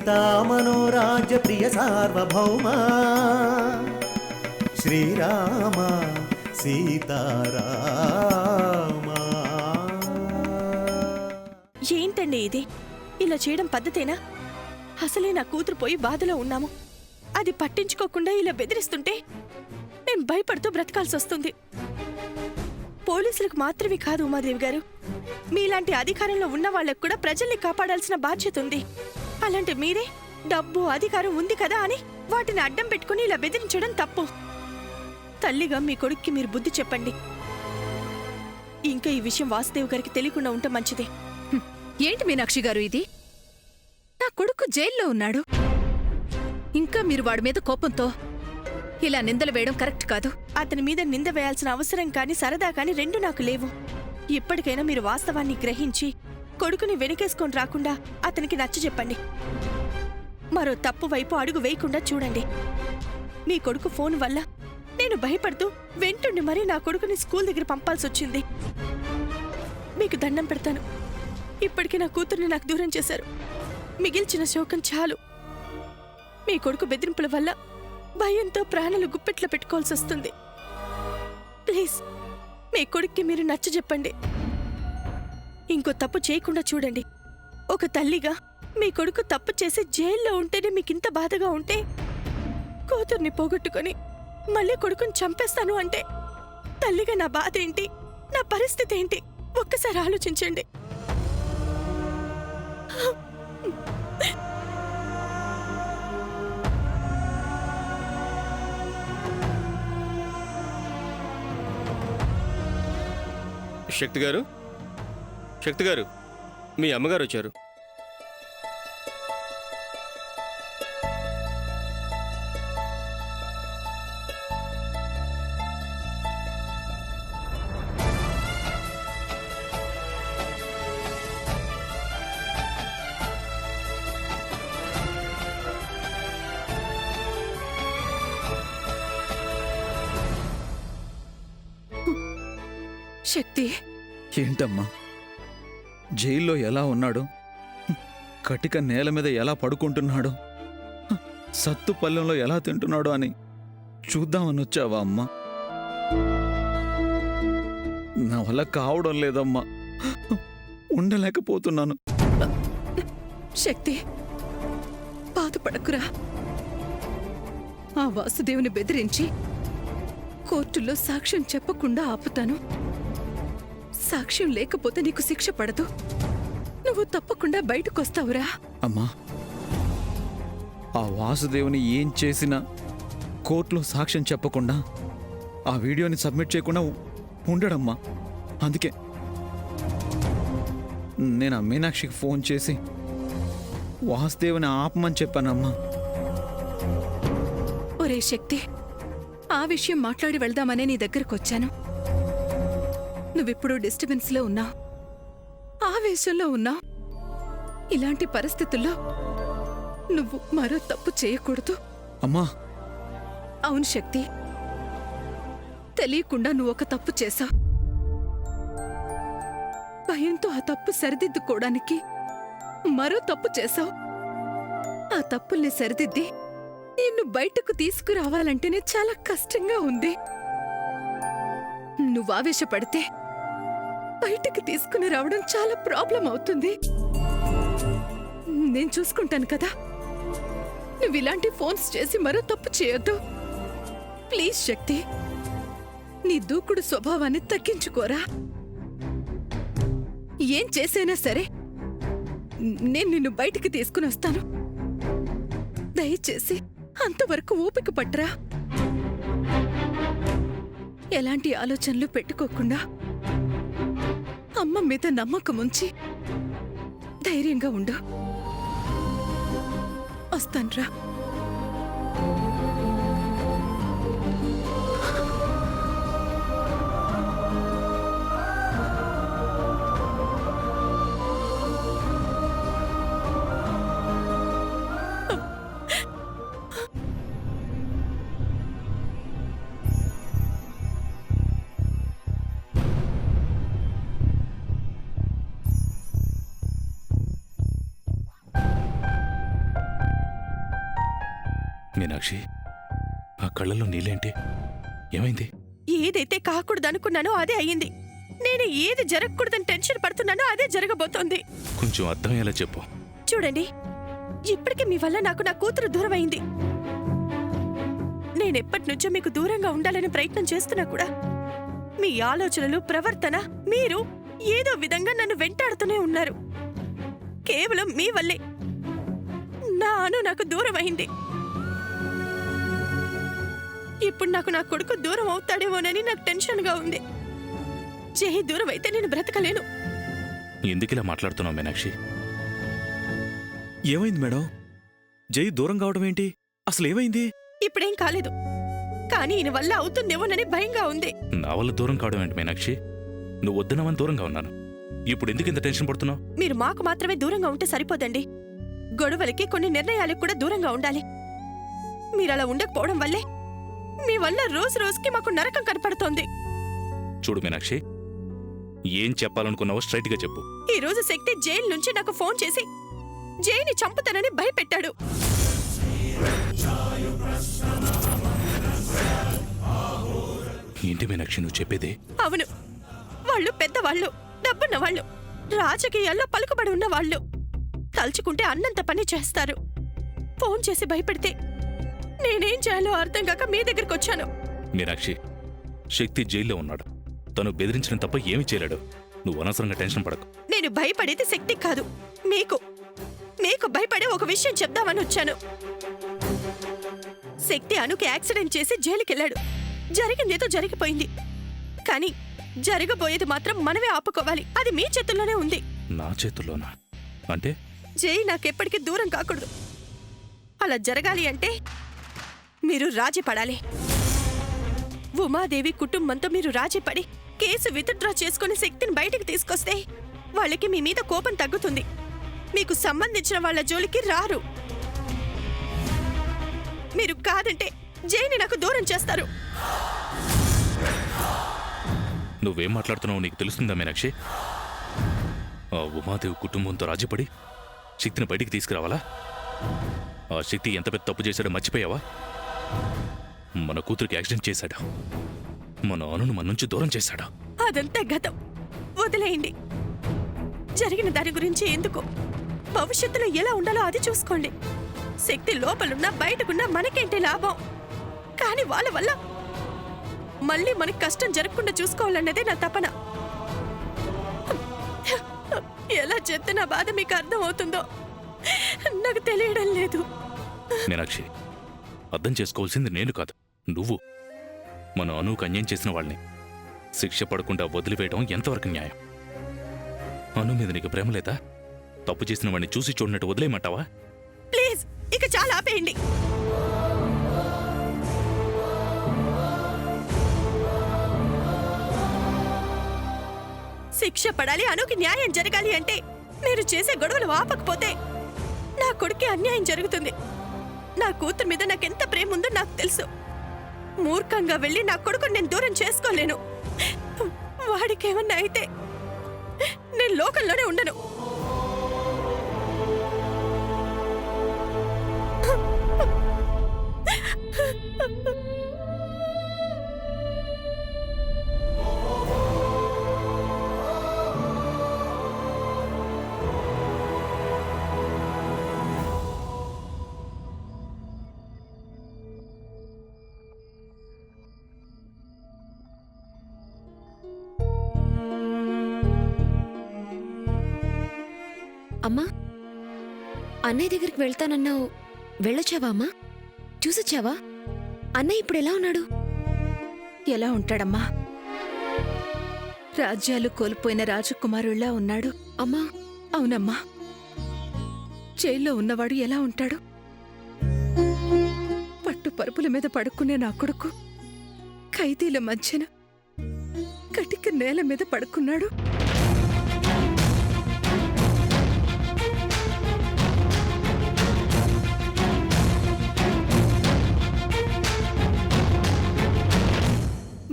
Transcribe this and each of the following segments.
సీతా మనోరాజ్య ప్రియ సార్వభౌమా శ్రీరామ సీతారామా. ఏంటండి ఇది? ఇలా చేయడం పద్ధతేనా? అసలే నా కూతురు పోయి బాధలో ఉన్నాము. అది పట్టించుకోకుండా ఇలా బెదిరిస్తుంటే నేను భయపడుతూ బ్రతకాల్సి వస్తుంది. పోలీసులకు మాత్రమే కాదు ఉమాదేవి గారు, మీలాంటి అధికారంలో ఉన్న వాళ్ళకు కూడా ప్రజల్ని కాపాడాల్సిన బాధ్యత ఉంది. అలాంటి మీరే డబ్బు అధికారం ఉంది కదా అని వాటిని అడ్డం పెట్టుకుని ఇలా బెదిరించడం తప్పు. తల్లిగా మీ కొడుక్కి మీరు బుద్ధి చెప్పండి. ఇంకా ఈ విషయం వాసుదేవ్ గారికి తెలియకుండా ఉంటే మంచిదే. ఏంటి మీనాక్షి గారు ఇది? నా కొడుకు జైల్లో ఉన్నాడు. ఇంకా మీరు వాడి మీద కోపంతో ఇలా నిందలు వేయడం కరెక్ట్ కాదు. అతని మీద నింద వేయాల్సిన అవసరం కాని సరదా కాని రెండు నాకు లేవు. ఇప్పటికైనా మీరు వాస్తవాన్ని గ్రహించి కొడుకుని వెనుకేసుకొని రాకుండా అతనికి నచ్చజెప్పండి. మరో తప్పు వైపు అడుగు వేయకుండా చూడండి. మీ కొడుకు ఫోన్ వల్ల నేను భయపడుతూ వెంటుండి మరీ నా కొడుకుని స్కూల్ దగ్గర పంపాల్సొచ్చింది. మీకు దండం పెడతాను, ఇప్పటికే నా కూతుర్ని నాకు దూరం చేశారు. మిగిల్చిన శోకం చాలు. మీ కొడుకు బెదిరింపుల వల్ల భయంతో ప్రాణాలు గుప్పెట్లో పెట్టుకోవాల్సి వస్తుంది. ప్లీజ్ మీ కొడుక్కి మీరు నచ్చజెప్పండి. ఇంకో తప్పు చేయకుండా చూడండి. ఒక తల్లిగా మీ కొడుకు తప్పు చేసి జైల్లో ఉంటేనే మీకింత బాధగా ఉంటే, కూతుర్ని పోగొట్టుకొని మళ్ళీ కొడుకుని చంపేస్తాను అంటే తల్లిగా నా బాధ ఏంటి, నా పరిస్థితి ఏంటి ఒక్కసారి ఆలోచించండి. శక్తి గారు, శక్తి గారు, మీ అమ్మగారు వచ్చారు. శక్తి, ఏంటమ్మా, జైల్లో ఎలా ఉన్నాడు, కటిక నేల మీద ఎలా పడుకుంటున్నాడు, సత్తు పల్లెంలో ఎలా తింటున్నాడు అని చూద్దామని వచ్చావా అమ్మా? నా వల్ల కావడం లేదమ్మా, ఉండలేకపోతున్నాను. శక్తి, బాధపడకురా. ఆ వాసుదేవుని బెదిరించి కోర్టులో సాక్ష్యం చెప్పకుండా ఆపుతాను. సాక్ష్యం లేకపోతే నీకు శిక్ష పడదు. నువ్వు తప్పకుండా బయటకొస్తావురా. అమ్మా, ఆ వాసుదేవుని ఏం చేసినా కోర్టులో సాక్ష్యం చెప్పకుండా, ఆ వీడియోని సబ్మిట్ చేయకుండా ఉండడమ్మా. అందుకే నేను ఆ మీనాక్షికి ఫోన్ చేసి వాసుదేవుని ఆపమని చెప్పానమ్మా. ఒరే శక్తి, ఆ విషయం మాట్లాడి వెళ్దామనే నీ దగ్గరకొచ్చాను. నువ్విప్పుడు డిస్టర్బెన్స్లో ఉన్నావు, ఆవేశంలో ఉన్నావు. ఇలాంటి పరిస్థితుల్లో నువ్వు మరో తప్పు చేయకూడదు. అమ్మా, అవును శక్తి, తెలియకుండా నువ్వు ఒక తప్పు చేశావు. భయంతో ఆ తప్పు సరిదిద్దుకోవడానికి మరో తప్పు చేశావు. ఆ తప్పుల్ని సరిదిద్ది నిన్ను బయటకు తీసుకురావాలంటేనే చాలా కష్టంగా ఉంది. నువ్వు ఆవేశపడితే బయటకు తీసుకుని రావడం చాలా ప్రాబ్లం అవుతుంది. నేను చూసుకుంటాను కదా. నువ్వు ఇలాంటి ఫోన్స్ చేసి మరో తప్పు చేయొద్దు ప్లీజ్ శక్తి. నీ దూకుడు స్వభావాన్ని తగ్గించుకోరా. ఏం చేసైనా సరే నేను నిన్ను బయటికి తీసుకుని వస్తాను. దయచేసి అంతవరకు ఓపిక పట్టరా. ఎలాంటి ఆలోచనలు పెట్టుకోకుండా అమ్మ మీద నమ్మకం ఉంచి ధైర్యంగా ఉండు. వస్తాన్రా. మీనాక్షి, ఆ కళ్ళల్లో నీళ్ళేంటి? ఏమైంది? ఏదైతే కాకూడదనుకున్నానో అదే అయ్యింది. నేను ఏది జరగకూడదని టెన్షన్ పడుతున్నానో అదే జరగబోతోంది. కొంచెం అర్థమయ్యేలా చెప్పు. చూడండి, ఇప్పటికే మీ వల్ల నాకు నా కూతురు దూరం అయింది. నేనెప్పటి నుంచో మీకు దూరంగా ఉండాలని ప్రయత్నం చేస్తున్నా కూడా మీ ఆలోచనలు, ప్రవర్తన, మీరు ఏదో విధంగా నన్ను వెంటాడుతూనే ఉన్నారు. కేవలం మీ వల్లే నాకు దూరం అయింది. ఇప్పుడు నాకు నా కొడుకు దూరం అవుతాడేమోనని నాకు టెన్షన్గా ఉంది. జై దూరం అయితే నేను బ్రతకలేను. ఎందుకిలా మాట్లాడుతున్నావు మీనాక్షి? ఏమైంది మేడం? జై దూరం కావడం ఏంటి? అసలు ఏమైంది? ఇప్పుడేం కాలేదు, కానీ ఈయన వల్ల అవుతుందేమోనని భయంగా ఉంది. నా వల్ల దూరం కావడం ఏంటి మీనాక్షి? నువ్వు వద్దనవని దూరంగా ఉన్నాను. ఇప్పుడు ఎందుకు ఇంత టెన్షన్ పడుతున్నావు? మీరు మాకు మాత్రమే దూరంగా ఉంటే సరిపోదండి. గొడవలకి, కొన్ని నిర్ణయాలకు కూడా దూరంగా ఉండాలి. మీరలా ఉండకపోవడం వల్లే మీ వల్ల రోజు రోజుకి మాకు నరకం కనపడుతోంది. చూడు మీనాక్షి, ఏం చెప్పాలనుకున్నావో స్ట్రైట్గా చెప్పు. ఈ రోజు శక్తి జైలు నుంచి నాకు ఫోన్ చేసి జైని చంపుతానని భయపెట్టాడు. ఏంటి మీనాక్షి నువ్వు చెప్పేది? అవును, వాళ్ళు పెద్దవాళ్ళు, డబ్బున్న వాళ్ళు, రాజకీయాల్లో పలుకుబడి ఉన్న వాళ్ళు. తలుచుకుంటే అన్నంత పని చేస్తారు. ఫోన్ చేసి భయపెడితే నేనేం చేయాలో అర్థం కాక మీ దగ్గరికి వచ్చాను. మీనాక్షి, శక్తి జైల్లో ఉన్నాడు. తను బెదిరించడం తప్ప ఏమీ చేయలేడు. నువ్వు అనవసరంగా టెన్షన్ పడకు. నేను భయపడేది శక్తి కాదు, మీకు భయపడే ఒక విషయం చెప్దామని వచ్చాను. శక్తి అనుకి యాక్సిడెంట్ చేసి జైలుకెళ్ళాడు. జరిగిందేదో జరిగిపోయింది, కానీ జరగబోయేది మాత్రం మనమే ఆపుకోవాలి. అది మీ చేతుల్లోనే ఉంది. నా చేతుల్లోనా? అంటే జై నాకెప్పటికీ దూరం కాకూడదు. అలా జరగాలి అంటే మీరు రాజీ పడాలి. ఉమాదేవి కుటుంబంతో మీరు రాజీ పడి కేసు విత్డ్రా చేసుకుని శక్తిని బయటికి తీసుకొస్తే వాళ్ళకి మీ మీద కోపం తగ్గుతుంది. మీకు సంబంధించిన వాళ్ళ జోలికి రారు. మీరు కాదంటే జైని నాకు దూరం చేస్తారు. నువ్వేం మాట్లాడుతున్నావు నీకు తెలుస్తుందా మీనాక్షి? ఆ ఉమాదేవి కుటుంబంతో రాజీపడి శక్తిని బయటికి తీసుకురావాలా? ఆ శక్తి ఎంత పెద్ద తప్పు చేశాడో మర్చిపోయావా? మన కూతురికి యాక్సిడెంట్ చేశాడా? మన అనును మన నుంచి దూరం చేశాడా? అదంతా గతం, వదిలేయండి. జరిగిన దాని గురించి ఎందుకు? భవిష్యత్తులో ఎలా ఉండాలో అది చూసుకోండి. శక్తి లోపలున్నా బయటకున్నా మనకేంటి లాభం? కానీ వాళ్ళ వల్ల మళ్ళీ మనకి కష్టం జరగకుండా చూసుకోవాలన్నదే నా తపన. ఎలా చెప్తే నా బాధ మీకు అర్థం అవుతుందో నాకు తెలియడం లేదు. మీనాక్షి, అర్థం చేసుకోవాల్సింది నేను కాదు, నువ్వు. మన అనుకు అన్యాయం చేసిన వాళ్ళని శిక్ష పడకుండా వదిలివేయడం ఎంతవరకు న్యాయం? అను మీద నీకు ప్రేమ లేదా? తప్పు చేసిన వాడిని చూసి చూడనట్టు వదిలేయమంటావా? ప్లీజ్, ఇక చాలా ఆపేయండి. శిక్ష పడాలి, అనుకి న్యాయం జరగాలి అంటే మీరు చేసే గొడవలు ఆపకపోతే నా కొడుకే అన్యాయం జరుగుతుంది. నా కూతురు మీద నాకెంత ప్రేమ ఉందో నాకు తెలుసు. మూర్ఖంగా వెళ్ళి నా కొడుకుని నేను దూరం చేసుకోలేను. వాడికేమన్నా అయితే నేను లోకంలోనే ఉండను. అమ్మా, అన్నయ్య దగ్గరికి వెళ్తానన్నావు, వెళ్ళొచ్చావా అమ్మా? చూసొచ్చావా? అన్నయ్య ఇప్పుడు ఎలా ఉన్నాడు? ఎలా ఉంటాడమ్మా? రాజ్యాలు కోల్పోయిన రాజకుమారుళ్లా ఉన్నాడు. అమ్మా, అవునమ్మా. జైల్లో ఉన్నవాడు ఎలా ఉంటాడు? పట్టు పరుపుల మీద పడుకునే నా కొడుకు ఖైదీల మధ్యన కటిక నేల మీద పడుకున్నాడు.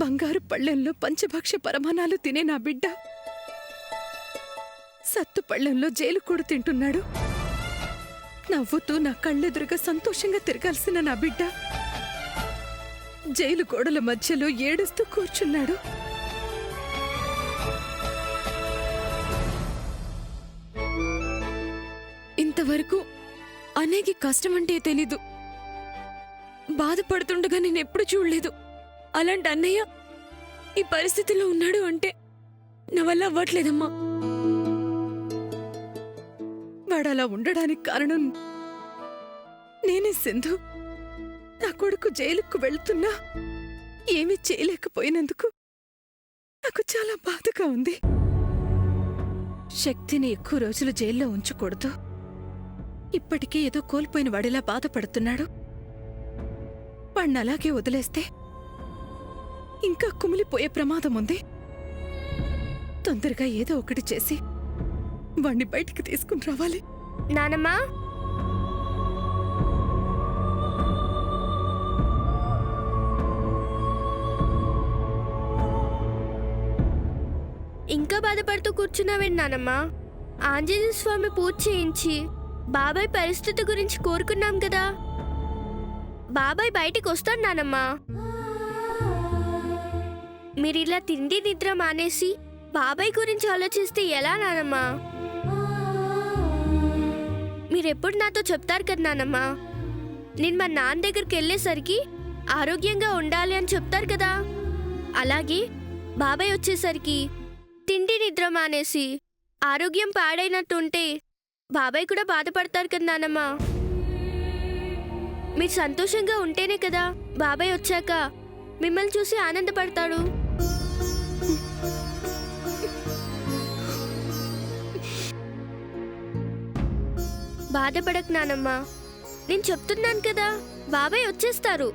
బంగారు పళ్ళెంలో పంచభక్ష పరమాణాలు తినే నా బిడ్డ సత్తు పళ్ళెంలో జైలు కూడు తింటున్నాడు. నవ్వుతూ నా కళ్ళెదురుగా సంతోషంగా తిరగాల్సిన నా బిడ్డ జైలు గోడల మధ్యలో ఏడుస్తూ కూర్చున్నాడు. ఇంతవరకు అన్నయ్యకి కష్టం అంటే తెలీదు. బాధపడుతుండగా నేనెప్పుడు చూడలేదు. అలాంటి అన్నయ్య ఈ పరిస్థితిలో ఉన్నాడు అంటే నా వల్ల అవ్వట్లేదమ్మా. వాడలా ఉండడానికి కారణం నేనే సింధు. నా కొడుకు జైలుకు వెళ్తున్నా ఏమీ చేయలేకపోయినందుకు నాకు చాలా బాధగా ఉంది. శక్తిని ఎక్కువ రోజులు జైల్లో ఉంచకూడదు. ఇప్పటికే ఏదో కోల్పోయిన వాడిలా బాధపడుతున్నాడు. వాణ్ణి అలాగే వదిలేస్తే ఇంకా కుమిలిపోయే ప్రమాదం ఉంది. తొందరగా ఏదో ఒకటి చేసి వాణ్ణి బయటికి తీసుకుని రావాలి. నానమ్మా, ఇంకా బాధపడుతూ కూర్చున్నావేంటి నానమ్మా? ఆంజనేయ స్వామి పూజ చేయించి బాబాయ్ పరిస్థితి గురించి కోరుకున్నాం కదా. బాబాయ్ బయటికి వస్తాడు నానమ్మా. మీరిలా తిండి నిద్ర మానేసి బాబాయ్ గురించి ఆలోచిస్తే ఎలా నానమ్మా? మీరెప్పుడు నాతో చెప్తారు కదా నానమ్మా, నేను మా నాన్న దగ్గరికి వెళ్ళేసరికి ఆరోగ్యంగా ఉండాలి అని చెప్తారు కదా. అలాగే బాబాయ్ వచ్చేసరికి తిండి నిద్ర మానేసి ఆరోగ్యం పాడైనట్టుంటే బాబాయ్ కూడా బాధపడతారు కదా నానమ్మా. మీరు సంతోషంగా ఉంటేనే కదా బాబాయ్ వచ్చాక మిమ్మల్ని చూసి ఆనందపడతాడు. బాధపడకు నానమ్మా, నేను చెప్తున్నాను కదా, బాబాయ్ వచ్చేస్తారు.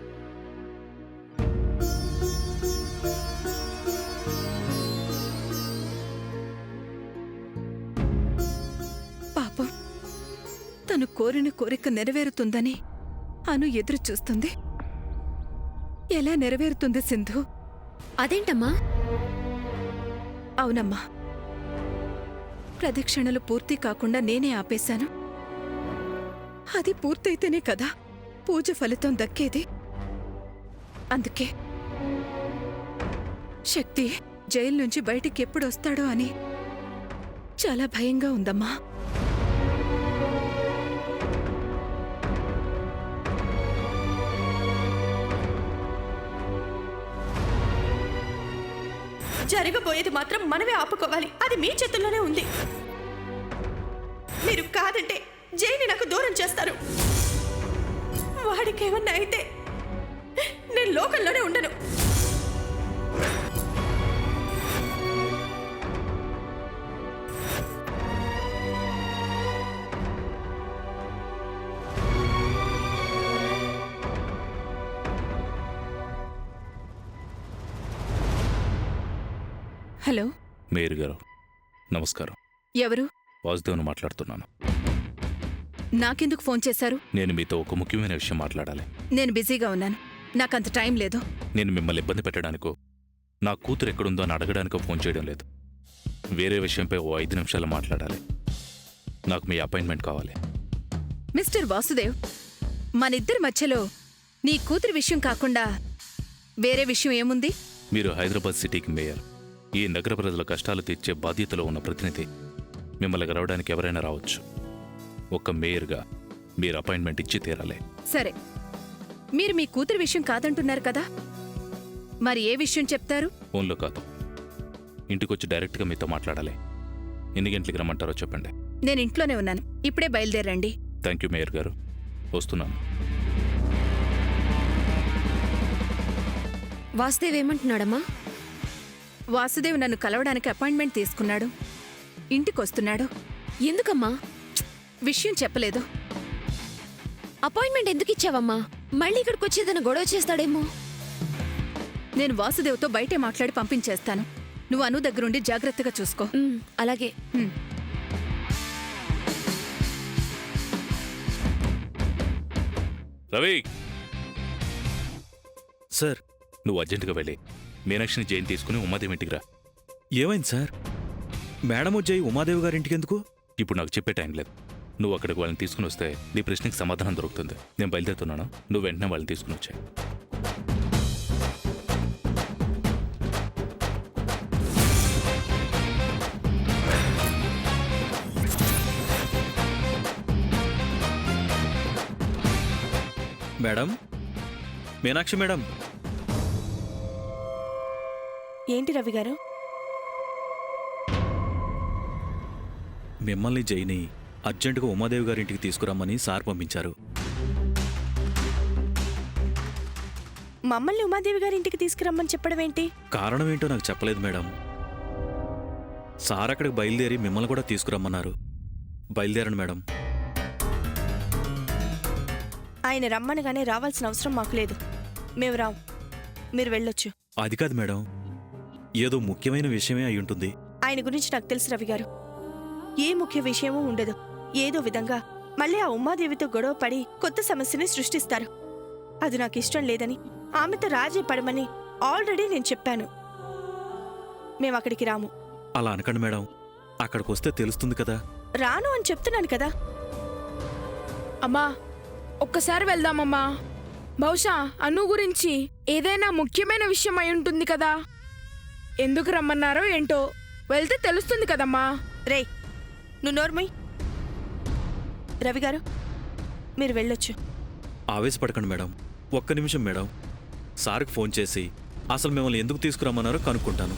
పాపం, తను కోరిన కోరిక నెరవేరుతుందని అను ఎదురు చూస్తుంది. ఎలా నెరవేరుతుంది సింధు? అదేంటమ్మా? అవునమ్మా, ప్రదక్షిణలు పూర్తి కాకుండా నేనే ఆపేశాను. అది పూర్తయితేనే కదా పూజ ఫలితం దక్కేది. అందుకే శక్తి జైలు నుంచి బయటికి ఎప్పుడొస్తాడో అని చాలా భయంగా ఉందమ్మా. జరగబోయేది మాత్రం మనమే ఆపుకోవాలి. అది మీ చేతుల్లోనే ఉంది. మీరు కాదంటే జైని నాకు దూరం చేస్తారు. వాడికేమన్నా అయితే నేను లోకంలోనే ఉండను. హలో, మేయర్ గారు నమస్కారం. ఎవరు? వాసుదేవ్ను మాట్లాడుతున్నాను. నాకెందుకు ఫోన్ చేశారు? నేను మీతో ఒక ముఖ్యమైన విషయం మాట్లాడాలి. నేను బిజీగా ఉన్నాను, నాకంత టైం లేదు. నేను మిమ్మల్ని ఇబ్బంది పెట్టడానికో నా కూతురు ఎక్కడుందో అని అడగడానికో ఫోన్ చేయడం లేదు. వేరే విషయంపై ఓ 5 నిమిషాలు మాట్లాడాలి. నాకు మీ అపాయింట్మెంట్ కావాలి. మిస్టర్ వాసుదేవ్, మనిద్దరి మధ్యలో నీ కూతురి విషయం కాకుండా వేరే విషయం ఏముంది? మీరు హైదరాబాద్ సిటీకి మేయర్. ఈ నగర ప్రజల కష్టాలు తీర్చే బాధ్యతలో ఉన్న ప్రతినిధి. మిమ్మల్ని కలవడానికి ఎవరైనా రావచ్చు. ఒక్క మేయర్గా మీరు అపాయింట్మెంట్ ఇచ్చి తీరాలి. సరే, మీరు మీ కూతురి విషయం కాదంటున్నారు కదా, మరి ఏ విషయం చెప్తారు? ఫోన్లో కాదు, ఇంటికొచ్చి డైరెక్ట్గా మీతో మాట్లాడాలి. ఎన్ని గంటలకి రమ్మంటారో చెప్పండి. నేను ఇంట్లోనే ఉన్నాను, ఇప్పుడే బయలుదేరండి. థ్యాంక్ యూ మేయర్ గారు, వస్తున్నాను. వాసుదేవ్ ఏమంటున్నాడమ్మా? వాసుదేవ్ నన్ను కలవడానికి అపాయింట్మెంట్ తీసుకున్నాడు. ఇంటికొస్తున్నాడు. ఎందుకమ్మా? విషయం చెప్పలేదు. అపాయింట్మెంట్ ఎందుకు ఇచ్చావమ్మా? మళ్ళీ ఇక్కడికి వచ్చేదన్న గొడవ చేస్తాడేమో. నేను వాసుదేవ్తో బయటే మాట్లాడి పంపించేస్తాను. నువ్వు అను దగ్గరుండి జాగ్రత్తగా చూసుకో. అలాగే. రవి సార్, నువ్వు అర్జెంటుగా వెళ్ళి మీనాక్షిని జైన్ తీసుకుని ఉమాదేవి ఇంటికి రా. ఏమైంది సార్? మేడం జై ఉమాదేవి గారింటికి ఎందుకు? ఇప్పుడు నాకు చెప్పే టైం లేదు. నువ్వు అక్కడికి వాళ్ళని తీసుకుని వస్తే నీ ప్రశ్నకి సమాధానం దొరుకుతుంది. నేను బయలుదేరుతున్నాను, నువ్వు వెంటనే వాళ్ళని తీసుకుని వచ్చాయి. Madam, Meenakshi madam. ఏంటి రవి గారు? మిమ్మల్ని జైని అర్జెంటుగా ఉమాదేవి గారింటికి తీసుకురమ్మని సార్ పంపించారు. మమ్మల్ని ఉమాదేవి గారి ఇంటికి తీసుకురమ్మని చెప్పడం ఏంటి? కారణం ఏంటో నాకు చెప్పలేదు మేడం. సార్ అక్కడికి బయలుదేరి మిమ్మల్ని కూడా తీసుకురమ్మన్నారు. బయలుదేరండి మేడం. ఆయన రమ్మనగానే రావాల్సిన అవసరం మాకు లేదు. మేము రాం, మీరు వెళ్ళొచ్చు. అది కాదు మేడం, ఏదో ముఖ్యమైన విషయమే అయి ఉంటుంది. ఆయన గురించి నాకు తెలుసు రవి గారు. ఏ ముఖ్య విషయమూ ఉండదు. ఏదో విధంగా మళ్ళీ ఆ ఉమాదేవితో గొడవ పడి కొత్త సమస్యని సృష్టిస్తారు. అది నాకు ఇష్టం లేదని, ఆమెతో రాజీ పడమని ఆల్రెడీ నేను చెప్పాను. మేము అక్కడికి రాము. అలా అనకండి మేడం, అక్కడికి వస్తే తెలుస్తుంది కదా. రాను అని చెప్తున్నాను కదా. అమ్మా, ఒక్కసారి వెళ్దామమ్మా. బహుశా అను గురించి ఏదైనా ముఖ్యమైన విషయం అయి ఉంటుంది కదా. ఎందుకు రమ్మన్నారో ఏంటో వెళ్తే తెలుస్తుంది కదమ్మా. రేయ్, నువ్వు నోర్మయ్. రవి గారు, మీరు వెళ్ళొచ్చు. ఆవేశపడకండి మేడం, ఒక్క నిమిషం మేడం. సార్కి ఫోన్ చేసి అసలు మిమ్మల్ని ఎందుకు తీసుకురమ్మన్నారో కనుక్కుంటాను.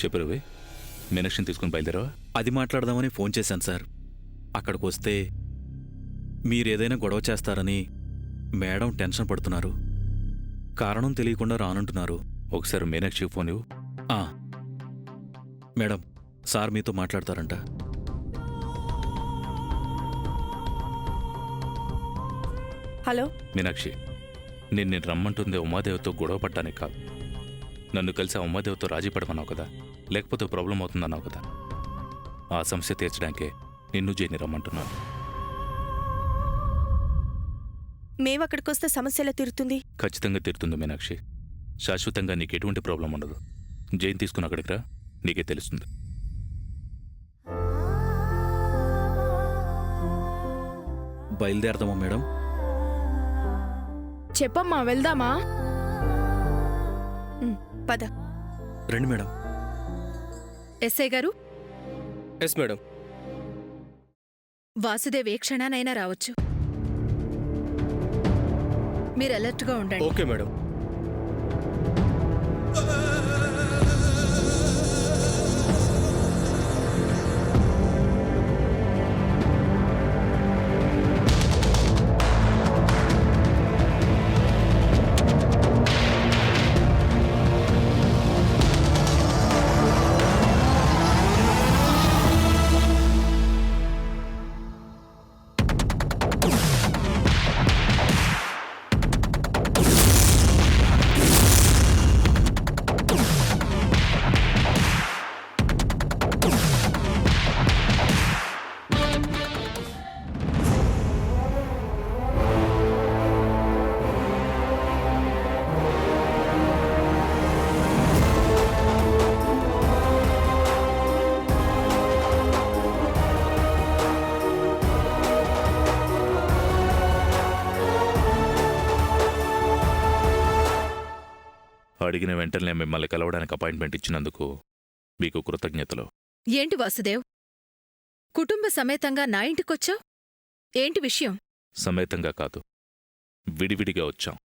చెప్పు రవి, మీనాక్షిని తీసుకుని బయలుదేరావా? అది మాట్లాడదామని ఫోన్ చేశాను సార్. అక్కడికి వస్తే మీరేదైనా గొడవ చేస్తారని మేడం టెన్షన్ పడుతున్నారు. కారణం తెలియకుండా రానంటున్నారు. ఒకసారి మీనాక్షికి ఫోన్ ఇవ్వు. ఆ, మేడం, సార్ మీతో మాట్లాడతారంట. హలో మీనాక్షి, నేను రమ్మంటుంది ఉమాదేవితో గొడవ పడ్డానికి కాదు. నన్ను కలిసి ఆ ఉమాదేవితో రాజీ పడమన్నావు కదా, లేకపోతే ప్రాబ్లం అవుతుందన్నావు కదా. ఆ సమస్య తీర్చడానికే నిన్ను జైని రమ్మంటున్నాను. మేమక్కడికొస్తే సమస్యలా తీరుతుంది? ఖచ్చితంగా తీరుతుంది మీనాక్షి. శాశ్వతంగా నీకు ఎటువంటి ప్రాబ్లం ఉండదు. జైన్ తీసుకుని అక్కడికి రా, నీకే తెలుస్తుంది. బయలుదేరదామా మేడం? చెప్పమ్మా, వెళ్దామా? పద. రండి మేడం. ఎస్ఐ గారు, ఎస్ మేడం. వాసుదేవ్ ఏ క్షణానైనా రావచ్చు. మీరు అలర్ట్గా ఉండండి. Okay madam. అడిగిన వెంటనే మిమ్మల్ని కలవడానికి అపాయింట్మెంట్ ఇచ్చినందుకు మీకు కృతజ్ఞతలు. ఏంటి వాసుదేవ్, కుటుంబ సమేతంగా నా ఇంటికొచ్చావు? ఏంటి విషయం? సమేతంగా కాదు, విడివిడిగా వచ్చాం.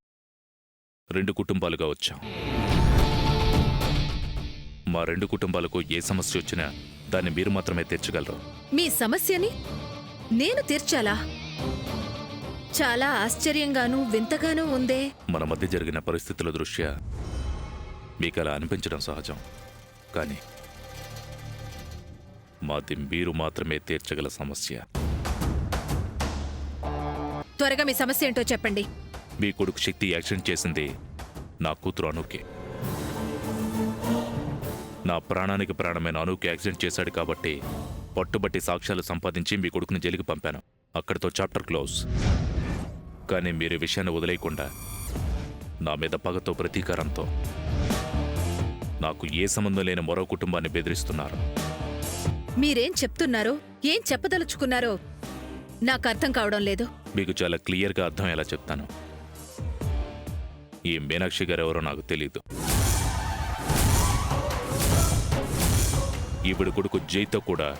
2 కుటుంబాలుగా వచ్చాం. మా 2 కుటుంబాలకు ఏ సమస్య వచ్చినా దాన్ని మీరు మాత్రమే తీర్చగలరు. మీ సమస్యని నేను తీర్చాలా? చాలా ఆశ్చర్యంగానూ వింతగానూ ఉందే. మన మధ్య జరిగిన పరిస్థితుల దృష్ట్యా మీకు అలా అనిపించడం సహజం. కానీ మాది మీరు మాత్రమే తీర్చగల సమస్య. త్వరగా మీ సమస్య ఏంటో చెప్పండి. మీ కొడుకు శక్తి యాక్సిడెంట్ చేసింది నా కూతురు అనుకే. నా ప్రాణానికి ప్రాణమైన అనుకి యాక్సిడెంట్ చేశాడు కాబట్టి పట్టుబట్టి సాక్ష్యాలు సంపాదించి మీ కొడుకుని జైలుకి పంపాను. అక్కడితో చాప్టర్ క్లోజ్. కానీ మీరు ఈ విషయాన్ని వదిలేయకుండా నా మీద పగతో ప్రతీకారంతో నాకు ఏ సంబంధం లేని మరో కుటుంబాన్ని బెదిరిస్తున్నారు. మీరేం చెప్తున్నారో ఏం చెప్పదలుచుకున్నారో నాకు అర్థం కావడం లేదు. మీకు చాలా క్లియర్గా అర్థం ఎలా చెప్తాను. ఈ మీనాక్షి గారు ఎవరో నాకు తెలీదు. ఈవిడ కొడుకు జైతో కూడా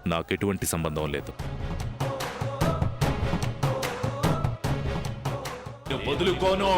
నాకెటువంటి సంబంధం లేదు. వదులుకోను.